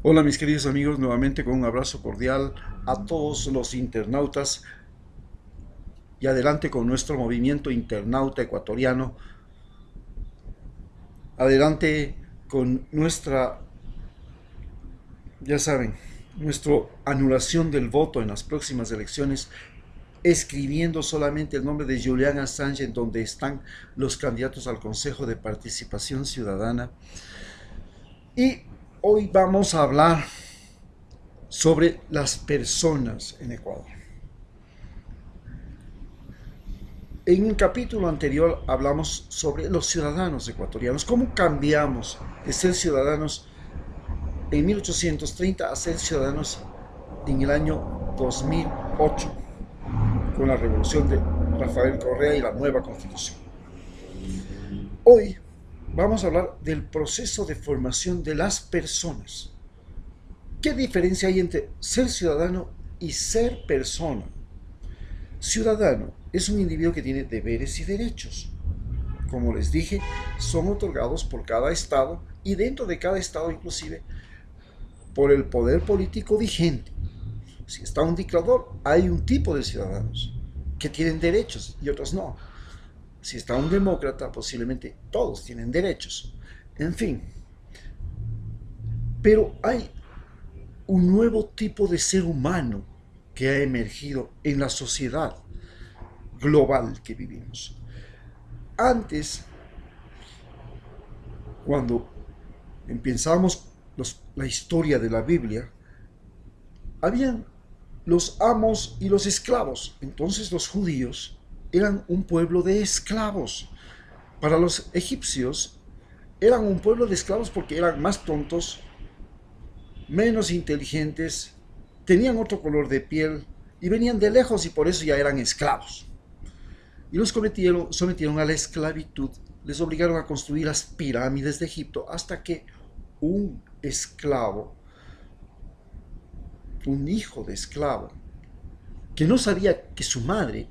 Hola mis queridos amigos, nuevamente con un abrazo cordial a todos los internautas y adelante con nuestro movimiento internauta ecuatoriano, adelante con nuestra, ya saben, nuestra anulación del voto en las próximas elecciones, escribiendo solamente el nombre de Julian Assange en donde están los candidatos al Consejo de Participación Ciudadana. Y hoy vamos a hablar sobre las personas en Ecuador. En el capítulo anterior hablamos sobre los ciudadanos ecuatorianos, cómo cambiamos de ser ciudadanos en 1830 a ser ciudadanos en el año 2008, con la revolución de Rafael Correa y la nueva constitución. Hoy vamos a hablar del proceso de formación de las personas. ¿Qué diferencia hay entre ser ciudadano y ser persona? Ciudadano es un individuo que tiene deberes y derechos. Como les dije, son otorgados por cada estado y dentro de cada estado inclusive por el poder político vigente. Si está un dictador, hay un tipo de ciudadanos que tienen derechos y otros no. Si está un demócrata, posiblemente todos tienen derechos. En fin, pero hay un nuevo tipo de ser humano que ha emergido en la sociedad global que vivimos. Antes, cuando empezamos la historia de la Biblia, habían los amos y los esclavos. Entonces los judíos eran un pueblo de esclavos. Para los egipcios eran un pueblo de esclavos porque eran más tontos, menos inteligentes, tenían otro color de piel y venían de lejos y por eso ya eran esclavos. Y los sometieron a la esclavitud, les obligaron a construir las pirámides de Egipto hasta que un esclavo, un hijo de esclavo, que no sabía que su madre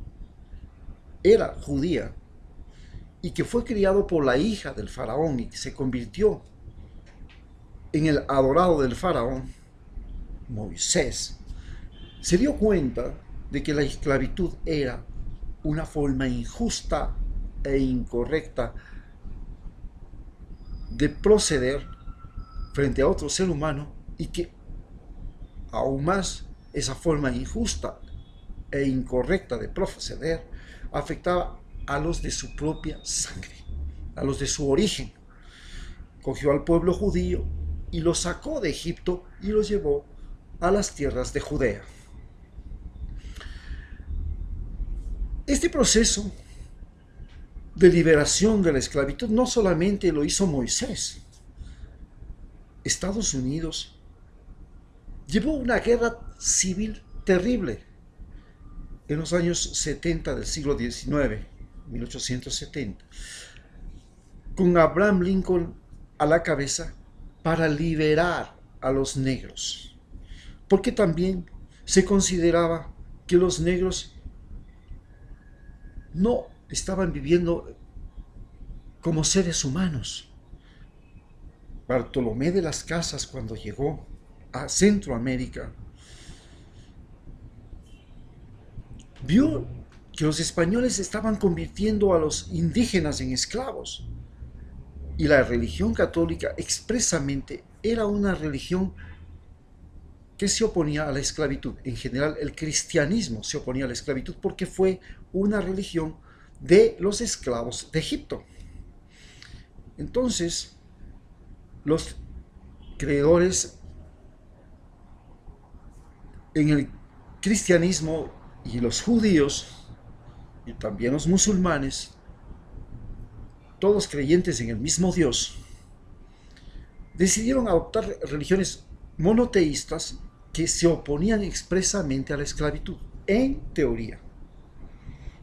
era judía y que fue criado por la hija del faraón y que se convirtió en el adorado del faraón, Moisés, se dio cuenta de que la esclavitud era una forma injusta e incorrecta de proceder frente a otro ser humano y que aún más esa forma injusta e incorrecta de proceder afectaba a los de su propia sangre, a los de su origen. Cogió al pueblo judío y lo sacó de Egipto y lo llevó a las tierras de Judea. Este proceso de liberación de la esclavitud no solamente lo hizo Moisés. Estados Unidos llevó una guerra civil terrible en los años 70 del siglo XIX, 1870, con Abraham Lincoln a la cabeza para liberar a los negros, porque también se consideraba que los negros no estaban viviendo como seres humanos. Bartolomé de las Casas, cuando llegó a Centroamérica, vio que los españoles estaban convirtiendo a los indígenas en esclavos. Y la religión católica expresamente era una religión que se oponía a la esclavitud. En general, el cristianismo se oponía a la esclavitud porque fue una religión de los esclavos de Egipto. Entonces, los creedores en el cristianismo y los judíos y también los musulmanes, todos creyentes en el mismo Dios, decidieron adoptar religiones monoteístas que se oponían expresamente a la esclavitud, en teoría.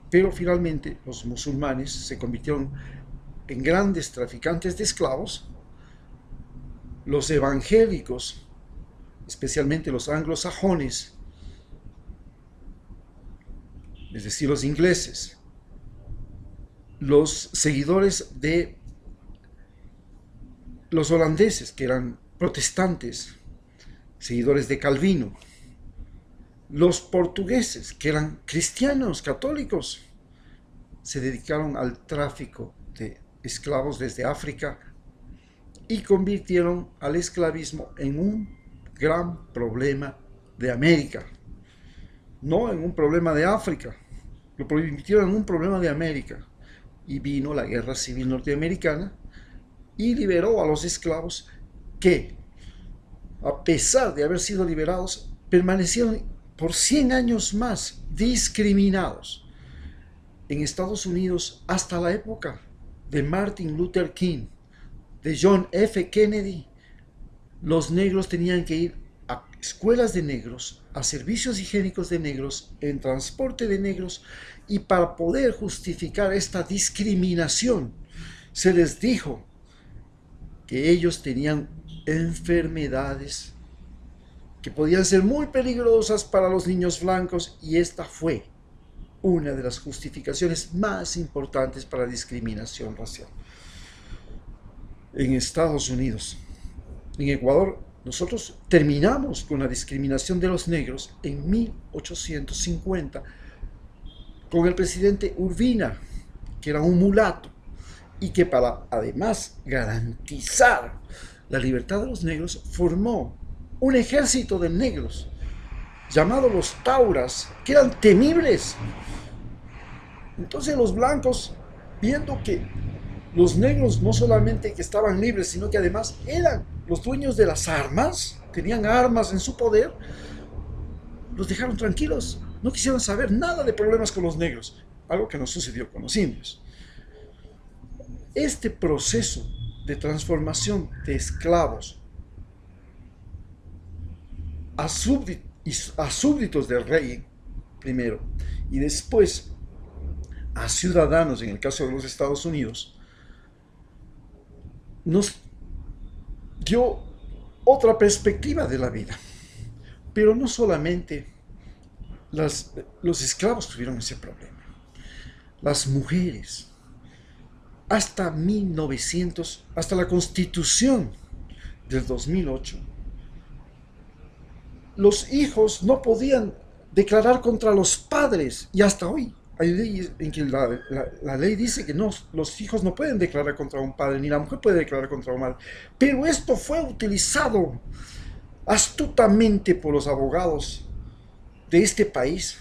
Pero finalmente los musulmanes se convirtieron en grandes traficantes de esclavos. Los evangélicos, especialmente los anglosajones, es decir, los ingleses, los seguidores de los holandeses, que eran protestantes, seguidores de Calvino. Los portugueses, que eran cristianos, católicos, se dedicaron al tráfico de esclavos desde África y convirtieron al esclavismo en un gran problema de América, no en un problema de África, lo convirtieron en un problema de América. Y vino la Guerra Civil Norteamericana y liberó a los esclavos que, a pesar de haber sido liberados, permanecieron por 100 años más discriminados en Estados Unidos hasta la época de Martin Luther King, de John F. Kennedy. Los negros tenían que ir a escuelas de negros, a servicios higiénicos de negros, en transporte de negros, y para poder justificar esta discriminación se les dijo que ellos tenían enfermedades que podían ser muy peligrosas para los niños blancos, y esta fue una de las justificaciones más importantes para la discriminación racial. En Estados Unidos, en Ecuador, nosotros terminamos con la discriminación de los negros en 1850 con el presidente Urbina, que era un mulato, y que para además garantizar la libertad de los negros formó un ejército de negros llamado los Tauras, que eran temibles. Entonces los blancos, viendo que los negros no solamente que estaban libres, sino que además eran los dueños de las armas, tenían armas en su poder, los dejaron tranquilos, no quisieron saber nada de problemas con los negros, algo que no sucedió con los indios. Este proceso de transformación de esclavos a súbditos del rey primero, y después a ciudadanos, en el caso de los Estados Unidos, nos dio otra perspectiva de la vida. Pero no solamente los esclavos tuvieron ese problema. Las mujeres, hasta 1900, hasta la Constitución del 2008, los hijos no podían declarar contra los padres, y hasta hoy hay leyes en que la ley dice que no, los hijos no pueden declarar contra un padre, ni la mujer puede declarar contra una madre. Pero esto fue utilizado astutamente por los abogados de este país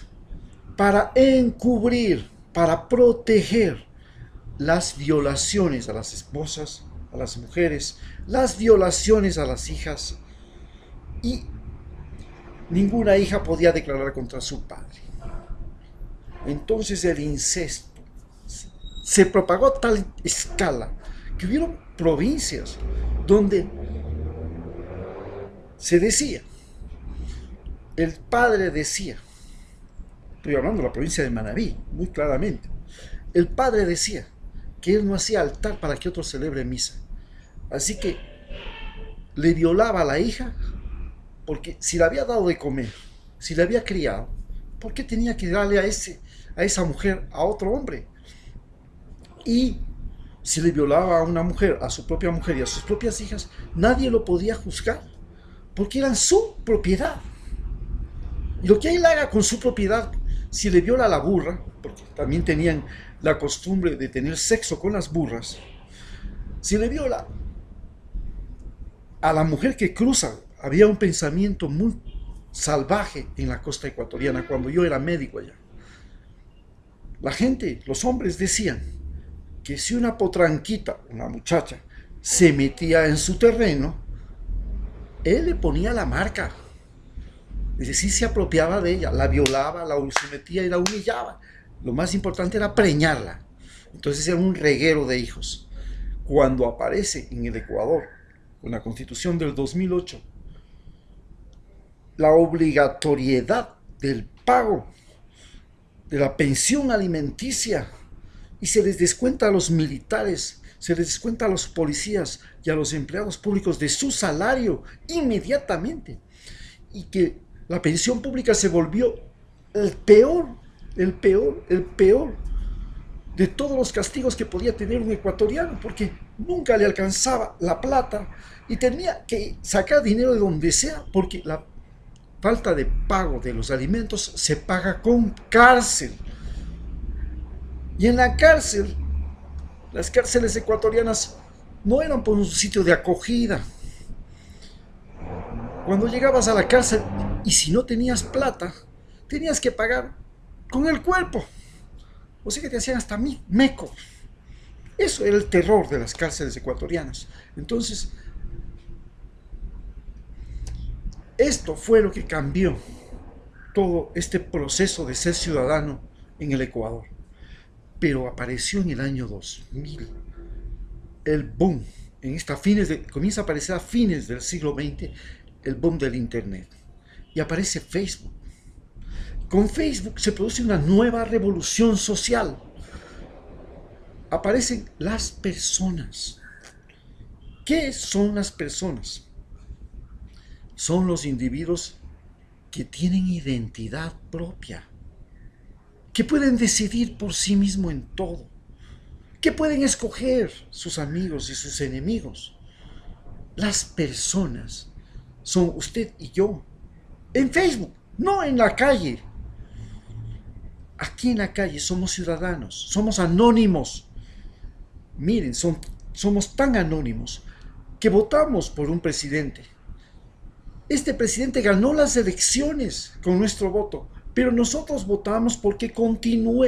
para encubrir, para proteger las violaciones a las esposas, a las mujeres, las violaciones a las hijas, y ninguna hija podía declarar contra su padre. Entonces el incesto se propagó a tal escala que hubieron provincias donde se decía, el padre decía, estoy hablando de la provincia de Manabí, muy claramente, el padre decía que él no hacía altar para que otro celebre misa. Así que le violaba a la hija, porque si le había dado de comer, si le había criado, ¿por qué tenía que darle a esa mujer a otro hombre? Y si le violaba a una mujer, a su propia mujer y a sus propias hijas, nadie lo podía juzgar, porque eran su propiedad. Y lo que él haga con su propiedad, si le viola a la burra, porque también tenían la costumbre de tener sexo con las burras, si le viola a la mujer que cruza, había un pensamiento muy salvaje en la costa ecuatoriana cuando yo era médico allá. La gente, los hombres decían que si una potranquita, una muchacha, se metía en su terreno, él le ponía la marca. Es decir, se apropiaba de ella, la violaba, la sometía y la humillaba. Lo más importante era preñarla. Entonces era un reguero de hijos. Cuando aparece en el Ecuador, con la Constitución del 2008, la obligatoriedad del pago de la pensión alimenticia, y se les descuenta a los militares, se les descuenta a los policías y a los empleados públicos de su salario inmediatamente, y que la pensión pública se volvió el peor de todos los castigos que podía tener un ecuatoriano, porque nunca le alcanzaba la plata y tenía que sacar dinero de donde sea porque la falta de pago de los alimentos se paga con cárcel. Y en la cárcel, las cárceles ecuatorianas no eran por un sitio de acogida. Cuando llegabas a la cárcel y si no tenías plata, tenías que pagar con el cuerpo. O sea que te hacían hasta meco. Eso era el terror de las cárceles ecuatorianas. Entonces, esto fue lo que cambió todo este proceso de ser ciudadano en el Ecuador. Pero apareció en el año 2000 el boom. Comienza a aparecer a fines del siglo XX el boom del Internet. Y aparece Facebook. Con Facebook se produce una nueva revolución social. Aparecen las personas. ¿Qué son las personas? Son los individuos que tienen identidad propia, que pueden decidir por sí mismos en todo, que pueden escoger sus amigos y sus enemigos. Las personas son usted y yo, en Facebook, no en la calle. Aquí en la calle somos ciudadanos, somos anónimos. Miren, somos tan anónimos que votamos por un presidente. Este presidente ganó las elecciones con nuestro voto, pero nosotros votamos porque continúe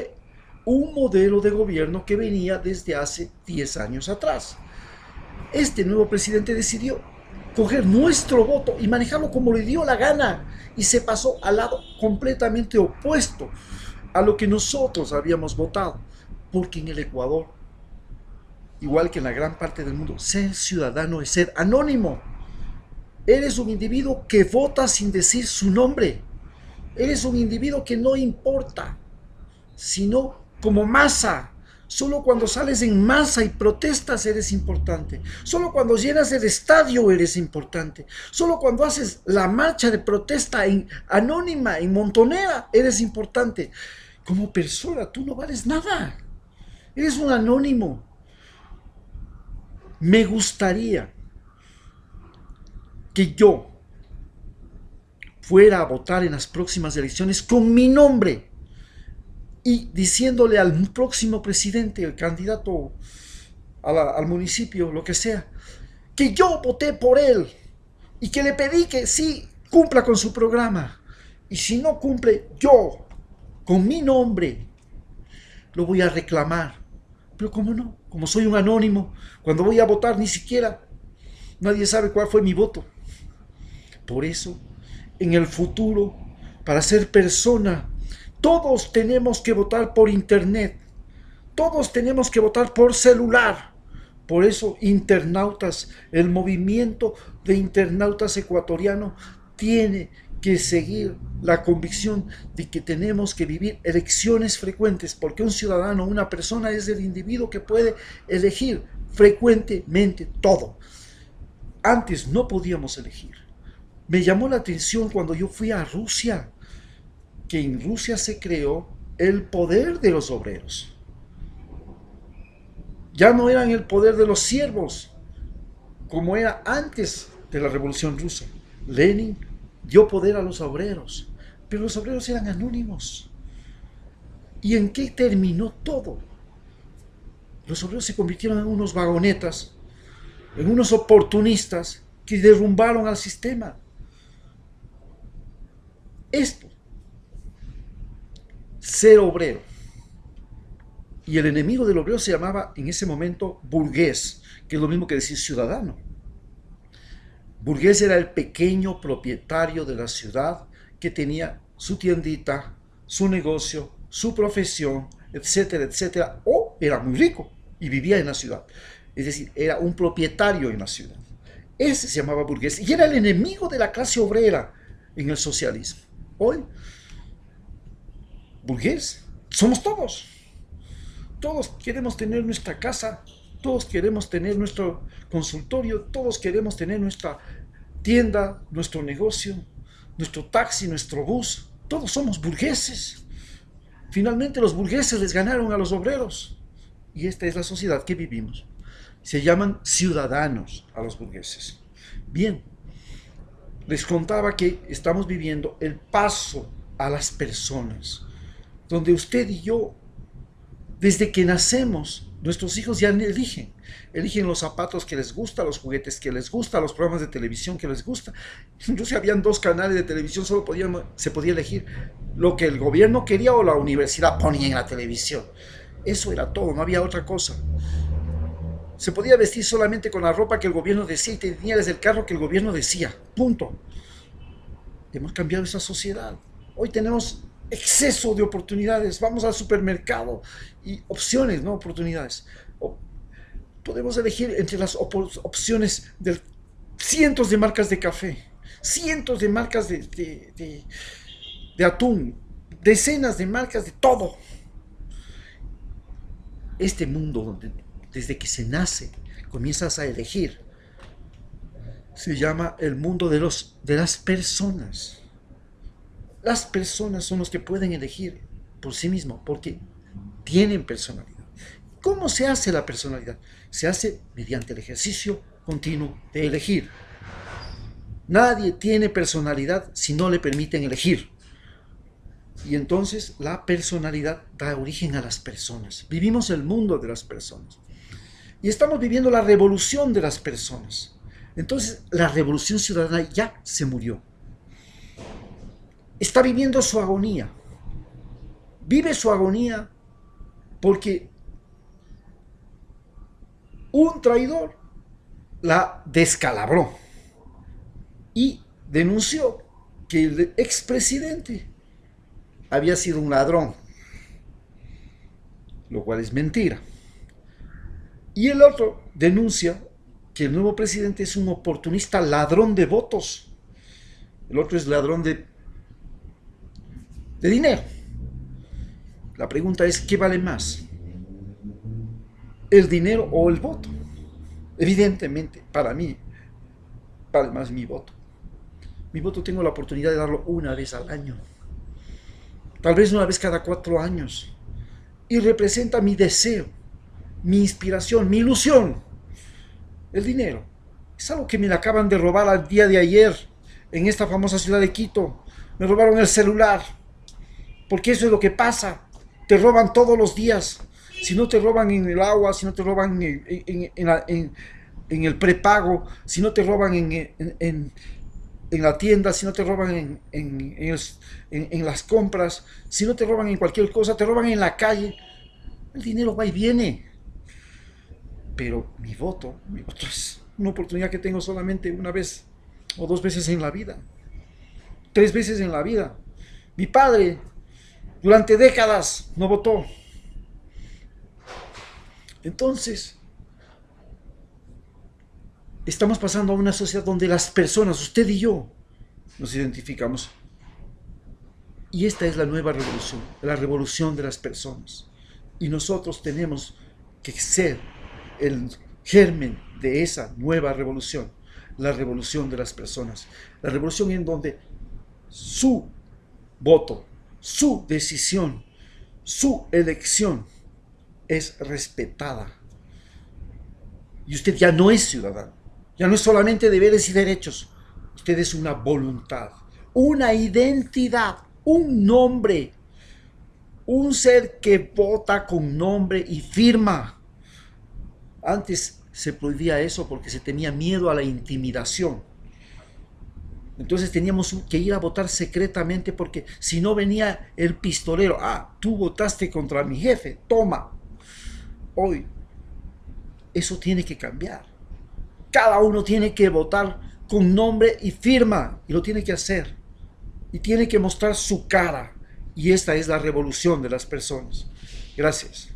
un modelo de gobierno que venía desde hace 10 años atrás. Este nuevo presidente decidió coger nuestro voto y manejarlo como le dio la gana y se pasó al lado completamente opuesto a lo que nosotros habíamos votado, porque en el Ecuador, igual que en la gran parte del mundo, ser ciudadano es ser anónimo. Eres un individuo que vota sin decir su nombre. Eres un individuo que no importa, sino como masa. Solo cuando sales en masa y protestas eres importante. Solo cuando llenas el estadio eres importante. Solo cuando haces la marcha de protesta anónima, en montonera, eres importante. Como persona tú no vales nada. Eres un anónimo. Me gustaría que yo fuera a votar en las próximas elecciones con mi nombre y diciéndole al próximo presidente, el candidato al municipio, lo que sea, que yo voté por él y que le pedí que sí cumpla con su programa. Y si no cumple, yo, con mi nombre, lo voy a reclamar. Pero como no, como soy un anónimo, cuando voy a votar ni siquiera nadie sabe cuál fue mi voto. Por eso, en el futuro, para ser persona, todos tenemos que votar por internet. Todos tenemos que votar por celular. Por eso, internautas, el movimiento de internautas ecuatoriano tiene que seguir la convicción de que tenemos que vivir elecciones frecuentes, porque un ciudadano, una persona es el individuo que puede elegir frecuentemente todo. Antes no podíamos elegir. Me llamó la atención cuando yo fui a Rusia, que en Rusia se creó el poder de los obreros. Ya no eran el poder de los siervos, como era antes de la Revolución Rusa. Lenin dio poder a los obreros, pero los obreros eran anónimos. ¿Y en qué terminó todo? Los obreros se convirtieron en unos vagonetas, en unos oportunistas que derrumbaron al sistema. Esto, ser obrero. Y el enemigo del obrero se llamaba en ese momento burgués, que es lo mismo que decir ciudadano. Burgués era el pequeño propietario de la ciudad que tenía su tiendita, su negocio, su profesión, etcétera, etcétera, o era muy rico y vivía en la ciudad. Es decir, era un propietario en la ciudad. Ese se llamaba burgués y era el enemigo de la clase obrera en el socialismo. Hoy, burgués somos todos. Todos queremos tener nuestra casa, todos queremos tener nuestro consultorio, todos queremos tener nuestra tienda, nuestro negocio, nuestro taxi, nuestro bus. Todos somos burgueses. Finalmente los burgueses les ganaron a los obreros. Y esta es la sociedad que vivimos. Se llaman ciudadanos a los burgueses. Bien, les contaba que estamos viviendo el paso a las personas, donde usted y yo, desde que nacemos, nuestros hijos ya eligen. Eligen los zapatos que les gusta, los juguetes que les gusta, los programas de televisión que les gusta. Incluso habían 2 canales de televisión, se podía elegir lo que el gobierno quería o la universidad ponía en la televisión. Eso era todo, no había otra cosa. Se podía vestir solamente con la ropa que el gobierno decía y tenía desde el carro que el gobierno decía. Punto. Hemos cambiado esa sociedad. Hoy tenemos exceso de oportunidades. Vamos al supermercado y opciones, no oportunidades. Podemos elegir entre las opciones de cientos de marcas de café, cientos de marcas de atún, decenas de marcas de todo. Este mundo donde desde que se nace comienzas a elegir se llama el mundo de las personas. Las personas son los que pueden elegir por sí mismos porque tienen personalidad. ¿Cómo se hace la personalidad? Se hace mediante el ejercicio continuo de elegir. Nadie tiene personalidad si no le permiten elegir. Y entonces la personalidad da origen a las personas. Vivimos el mundo de las personas. Y estamos viviendo la revolución de las personas. Entonces la revolución ciudadana ya se murió. Está viviendo su agonía. Vive su agonía porque un traidor la descalabró y denunció que el expresidente había sido un ladrón, lo cual es mentira. Y el otro denuncia que el nuevo presidente es un oportunista ladrón de votos. El otro es ladrón de dinero. La pregunta es, ¿qué vale más? ¿El dinero o el voto? Evidentemente, para mí, vale más mi voto. Mi voto tengo la oportunidad de darlo una vez al año. Tal vez una vez cada 4 años. Y representa mi deseo, mi inspiración, mi ilusión. El dinero es algo que me acaban de robar al día de ayer en esta famosa ciudad de Quito. Me robaron el celular. Porque eso es lo que pasa. Te roban todos los días. Si no te roban en el agua, si no te roban en el prepago, si no te roban en la tienda, si no te roban en las compras, si no te roban en cualquier cosa, te roban en la calle. El dinero va y viene. Pero mi voto es una oportunidad que tengo solamente una vez o 2 veces en la vida. 3 veces en la vida. Mi padre durante décadas no votó. Entonces, estamos pasando a una sociedad donde las personas, usted y yo, nos identificamos. Y esta es la nueva revolución, la revolución de las personas. Y nosotros tenemos que ser el germen de esa nueva revolución, la revolución de las personas. La revolución en donde su voto, su decisión, su elección es respetada. Y usted ya no es ciudadano. Ya no es solamente deberes y derechos. Usted es una voluntad, una identidad, un nombre. Un ser que vota con nombre y firma. Antes se prohibía eso porque se tenía miedo a la intimidación. Entonces teníamos que ir a votar secretamente porque si no venía el pistolero, tú votaste contra mi jefe, toma. Hoy eso tiene que cambiar. Cada uno tiene que votar con nombre y firma y lo tiene que hacer. Y tiene que mostrar su cara. Y esta es la revolución de las personas. Gracias.